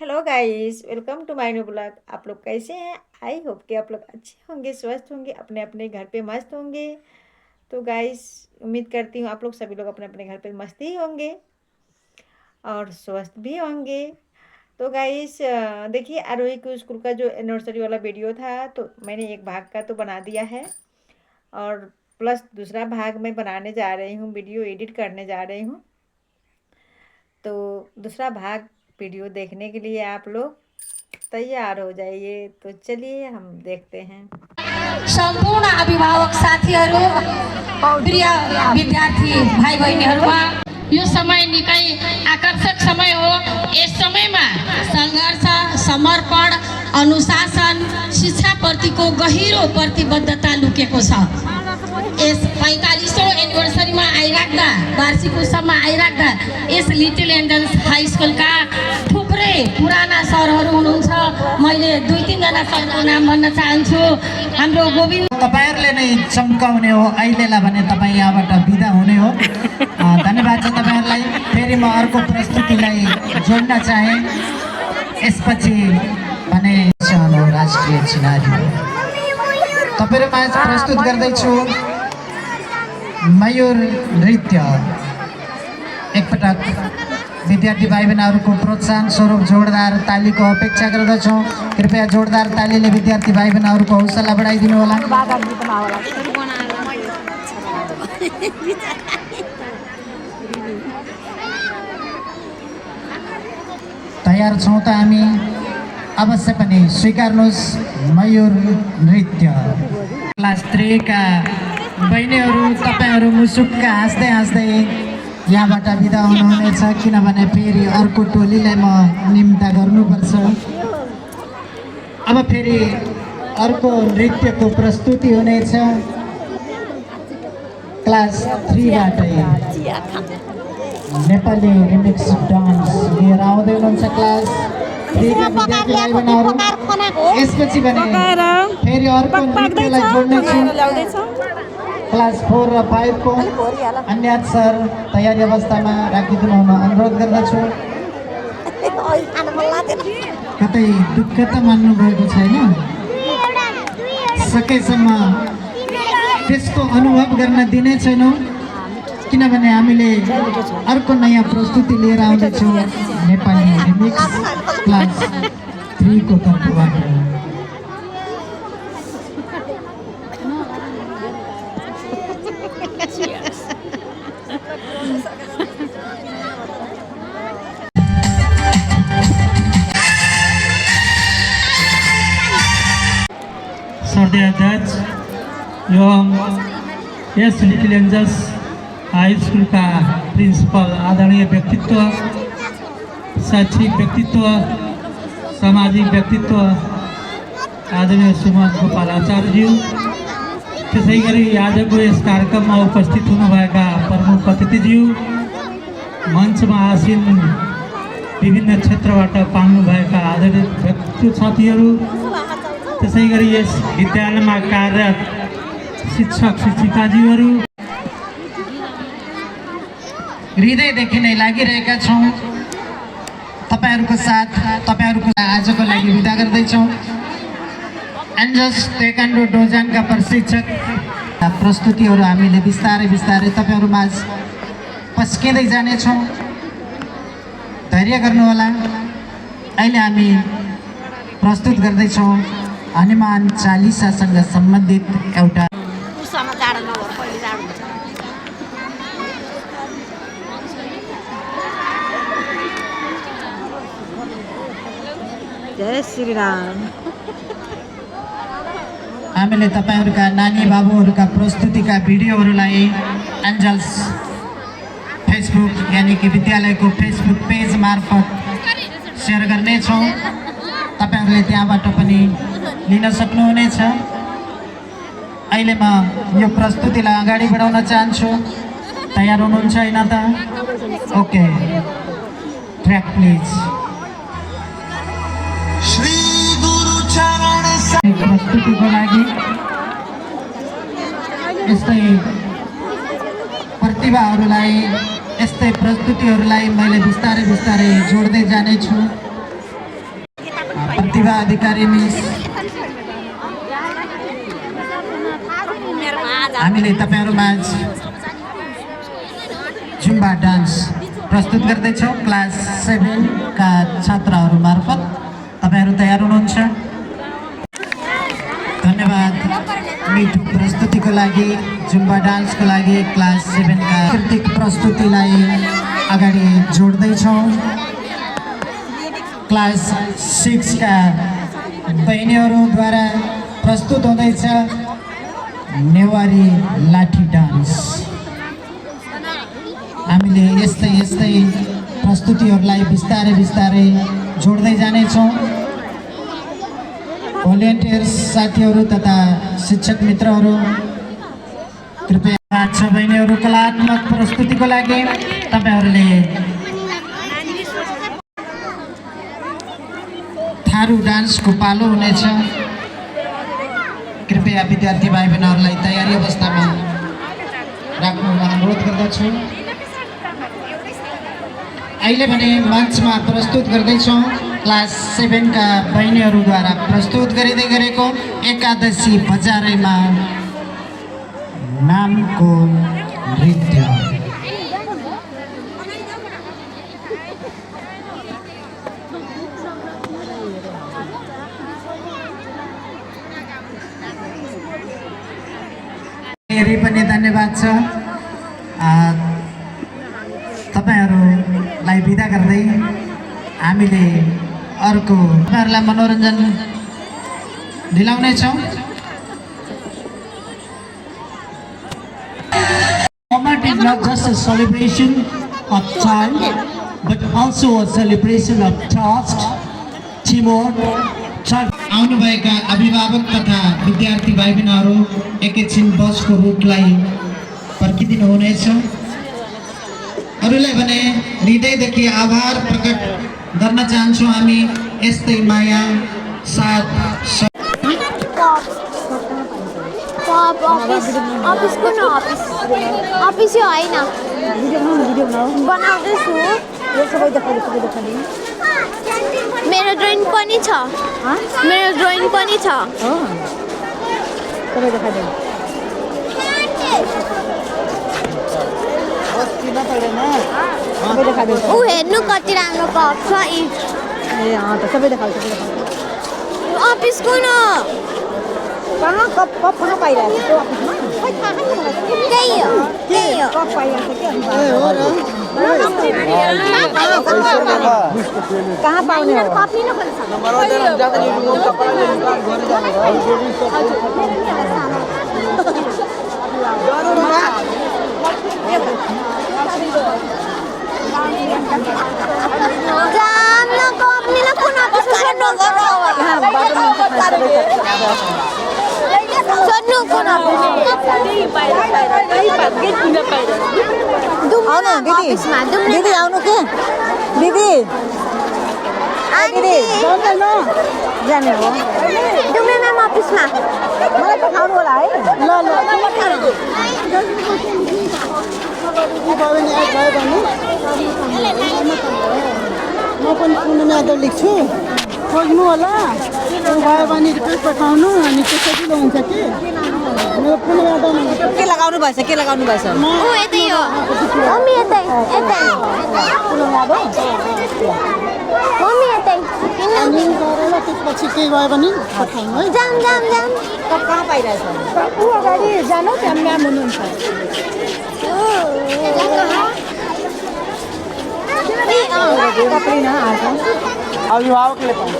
Hello guys, welcome to my new blog. आप लोग कैसे हैं? आई होप कि आप लोग अच्छे होंगे, स्वस्थ होंगे, अपने अपने घर पे मस्त होंगे। तो गाइस, उम्मीद करती हूँ आप लोग सभी लोग अपने अपने घर पे मस्त ही होंगे और स्वस्थ भी होंगे। तो गाइस, देखिए, आरोही के स्कूल का जो एनिवर्सरी वाला वीडियो था, तो मैंने एक भाग का तो बना दिया है और प्लस दूसरा भाग मैं बनाने जा रही हूँ, वीडियो एडिट करने जा रही हूँ। तो दूसरा भाग वीडियो देखने के लिए आप लोग तैयार हो जाइए। तो चलिए हम देखते हैं। सम्पूर्ण अभिभावक साथीहरू, प्रिय विद्यार्थी भाइ बहिनीहरूमा यो समय निकै आकर्षक समय हो। यस समयमा सङ्घर्ष, समर्पण, अनुशासन, शिक्षाप्रतिको गहिरो प्रतिबद्धता लुकेको छ। यस 45औं एनिभर्सरीमा आइराख्दा, वार्षिक उत्सवमा आइराख्दा यस लिटिल एन्जल्स हाई स्कुलका थुप्रै पुराना सरहरू हुनुहुन्छ। मैले 2-3 जना सरको नाम भन्न चाहन्छु। हाम्रो गोविन्द तपाईहरुले नै चम्काउने हो अहिलेलाई भने तपाई यहाँबाट बिदा हुने हो। धन्यवाद छ तपाईहरुलाई। फेरि म अर्को प्रस्तुतिलाई जोड्न चाहे। यसपछि भने सानो राष्ट्रिय चिनारी तपाईहरुमा प्रस्तुत गर्दै छु मयूर नृत्य। एकपटक विद्यार्थी भाइ बहिनीहरूको प्रोत्साहन स्वरूप जोरदार तालीको अपेक्षा गर्दछौँ। कृपया जोरदार तालीले विद्यार्थी भाइ बहिनीहरूको हौसला बढाइदिनु होला। तयार छौँ त हामी? अवश्य पनि स्वीकार्नुहोस् मयूर नृत्य। क्लास 3 का बहिनीहरू, तपाईहरू मुसुक्क हाँस्दै हाँस्दै यहाँबाट बिदा हुनुहुनेछ, किनभने फेरि अर्को टोलीलाई म निम्ता गर्नुपर्छ। अब फेरि अर्को नृत्यको प्रस्तुति हुनेछ क्लास 3बाटै नेपाली रिमिक्स डान्स लिएर आउँदै हुनुहुन्छ क्लास 3 का विद्यार्थी भाइ बहिनीहरू। यसपछि भने फेरि अर्को नृत्यलाई जोड्नेछु क्लास 4 र 5 को अन्य सर तयारी अवस्थामा राखिदिनु हुन अनुरोध गर्दछु। कतै दुःख त मान्नु भएको छैन? सकेसम्म त्यसको अनुभव गर्न दिने छैनौँ, किनभने हामीले अर्को नयाँ प्रस्तुति लिएर आउँदैछौँ नेपाली रिमिक्स क्लास 3 को तर्फबाट। श्रद्धेय अध्यक्ष एवं यस लिटिल एन्जल्स हाई स्कूल का प्रिंसिपल, आदरणीय व्यक्तित्व, शैक्षिक व्यक्तित्व, सामाजिक व्यक्तित्व आदरणीय सुमन गोपाल आचार्यज्यू, त्यसै गरी आजको यस कार्यक्रममा उपस्थित हुनुभएका प्रमुख अतिथिज्यू, मञ्चमा आसीन विभिन्न क्षेत्रबाट पाउनुभएका आदरणीय व्यक्तित्व साथीहरू, त्यसै गरी यस विद्यालयमा कार्यरत शिक्षक शिक्षिकाज्यूहरू, हृदयदेखि नै लागिरहेका छौँ तपाईहरूको साथ। तपाईहरूको आजको लागि बिदा गर्दैछौँ। एन्जल्स टेक्वान्डो डोजानका प्रशिक्षक प्रस्तुतिहरू हामीले बिस्तारै बिस्तारै तपाईहरूमा पस्किँदै जानेछौँ। धैर्य गर्नुहोला। अहिले हामी प्रस्तुत गर्दैछौँ हनुमान चालिसासँग सम्बन्धित एउटा जय श्री राम। हामीले तपाईहरूका नानी बाबुहरूका प्रस्तुतिका भिडियोहरूलाई एन्जल्स फेसबुक यानि कि विद्यालयको फेसबुक पेज मार्फत सेयर गर्नेछौँ। तपाईहरूले त्यहाँबाट पनि लिन सक्नुहुनेछ। अहिले म यो प्रस्तुतिलाई अगाडि बढाउन चाहन्छु। तयार हुनुहुन्छ होइन त? Okay, track please. प्रस्तुतिको लागि यस्तै प्रतिभाहरूलाई, यस्तै प्रस्तुतिहरूलाई मैले बिस्तारै बिस्तारै जोड्दै जानेछु। प्रतिभा अधिकारी मिस हामीले तपाईँहरूमाझ जुम्बा डान्स प्रस्तुत गर्दैछौँ क्लास 7 का छात्राहरू मार्फत। तपाईँहरू तयार हुनुहुन्छ? धन्यवाद। मिठो प्रस्तुतिको लागि, जुम्बा डान्सको लागि क्लास 7 का सांस्कृतिक प्रस्तुतिलाई अगाडि जोड्दैछौँ। क्लास 6 का बहिनीहरूद्वारा प्रस्तुत हुँदैछ नेवारी लाठी डान्स। हामीले यस्तै यस्तै प्रस्तुतिहरूलाई बिस्तारै बिस्तारै जोड्दै जानेछौँ। भोलिन्टियर्स साथीहरू तथा शिक्षक मित्रहरू कृपया छ बहिनीहरू कलात्मक प्रस्तुतिको लागि तपाईँहरूले थारू डान्सको पालो हुनेछ। कृपया विद्यार्थी भाइ बहिनीहरूलाई तयारी अवस्थामा राख्नु अनुरोध गर्दछु। अहिले भने मञ्चमा प्रस्तुत गर्दैछौँ क्लास 7 का बहिनीहरूद्वारा प्रस्तुत गरिँदै गरेको एकादशी बजारैमा नामको नृत्य। धेरै पनि धन्यवाद छ। तपाईँहरूलाई बिदा गर्दै हामीले अर्को तपाईँहरूलाई मनोरञ्जन दिलाउनेछौँ। Moment is not just a celebration of time, but also a celebration of trust, teamwork, आउनुभएका अभिभावक तथा विद्यार्थी भाइ बहिनीहरू एकैछिन बसको रुटलाई पर्खिदिनु हुनेछ। अरूलाई भने हृदयदेखि आभार प्रकट गर्न चाहन्छौँ हामी। यस्तै माया साथ अफिस कुन अफिस अफिस यो होइन बनाउँदैछु। मेरो ड्रइङ पनि छ। मेरो ड्रइङ पनि छ। ऊ हेर्नु कति राम्रो कप छ। अफिस कुन कहाँ कप कप कहाँ पाइरहेको त्यो अफिसमा? त्यही हो त्यही हो। कप पाइरहेको के कहाँ पाउने हो? जाम न कम्पनी न कुन अफिसमा सोध्नु कुन अफिसमा दिदी आउनु के दिदी दिदी जाने हो डुम्ने म्याम अफिसमा मलाई पठाउनु होला है। म पनि पुनः आदर लेख्छु खोज्नु होला भयो भने रिपोर्ट पठाउनु अनि त्यो सजिलो हुन्छ कि मेरो पुनः आदर के लगाउनु भएछ के लगाउनु भएछ? ऊ यतै हो मम्मी यतै यतै मम्मी यतै अनि गरेर त्यसपछि केही भयो भने पठाउनु है। जाम जाम जाम कप कहाँ पाइरहेछ? ऊ अगाडि जानु त्यहाँ म्याम हुनुहुन्छ। कपडी न आएको अभिभावकले पाउँछ।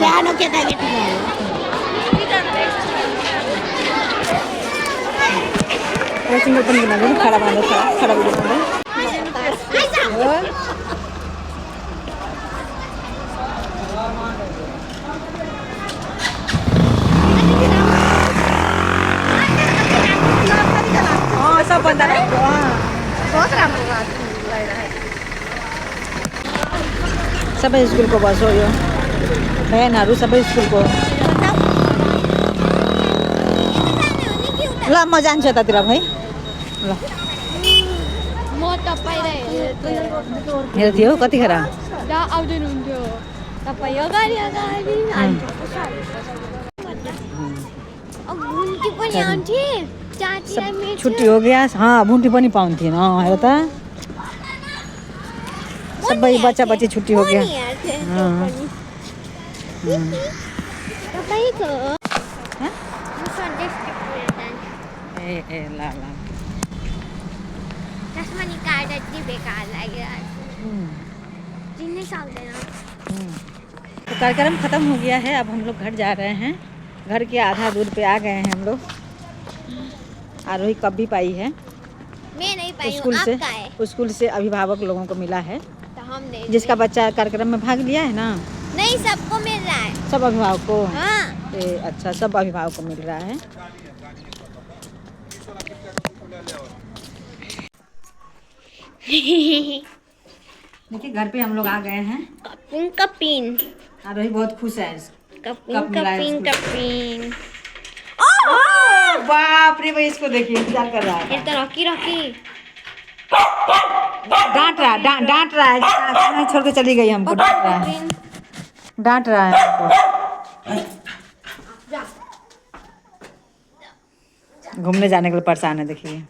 सानो केटाकेटी सिङ्गल पनि बनाएको खडा बनाएको खडा भिडियो बनाउँदै सबभन्दा सबै स्कुलको बस हो यो। भ्यानहरू सबै स्कुलको ल म जान्छु यतातिर भाइ ल म तपाईँलाई हेर्थ्यो कतिखेर आउँदैन हुन्थ्यो तपाईँ अगाडि अगाडि घुन्टी पनि आउँथे चाचीलाई मेरो छुट्टी हो गया हाँ भुन्टी पनि पाउँथेन हेर त सबै बच्चा बच्ची छुट्टी हो गया तपाईँको ए ए ल ल त्यसमा नि कार्ड यति बेकार लाग्यो चिन्नै सक्दैन तो कार्यक्रम ख़त्म हो गया है अब हम लोग घर जा रहे हैं घर के आधा दूर पे आ गए हैं हम लोग आरोही कब भी पाई है मैं नहीं पाई हूँ स्कूल से आपका है स्कूल से अभिभावक लोगों को मिला है तो हम नहीं जिसका बच्चा कार्यक्रम में भाग लिया है ना नहीं सबको मिल रहा है सब अभिभावक को हाँ अच्छा सब अभिभावक को मिल रहा है देखिए घर पे हम लोग आ गए हैं कपिन आरोही बहुत खुश है कपिन कप मिला है कपिन उसको। कपिन बाप रे भाई इसको देखिए इंतजार कर रहा है ये तो रॉकी रॉकी डांट रहा है कहाँ छोड़ के चली गई हमको डांट रहा है हमको घूमने जाने के लिए परेशान है देखिए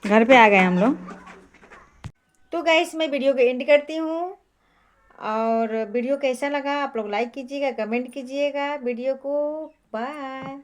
घर पे आ गए हम लोग तो गाइस मैं वीडियो को एंड करती हूँ और वीडियो कैसा लगा आप लोग लाइक कीजिएगा कमेंट कीजिएगा वीडियो को बाय।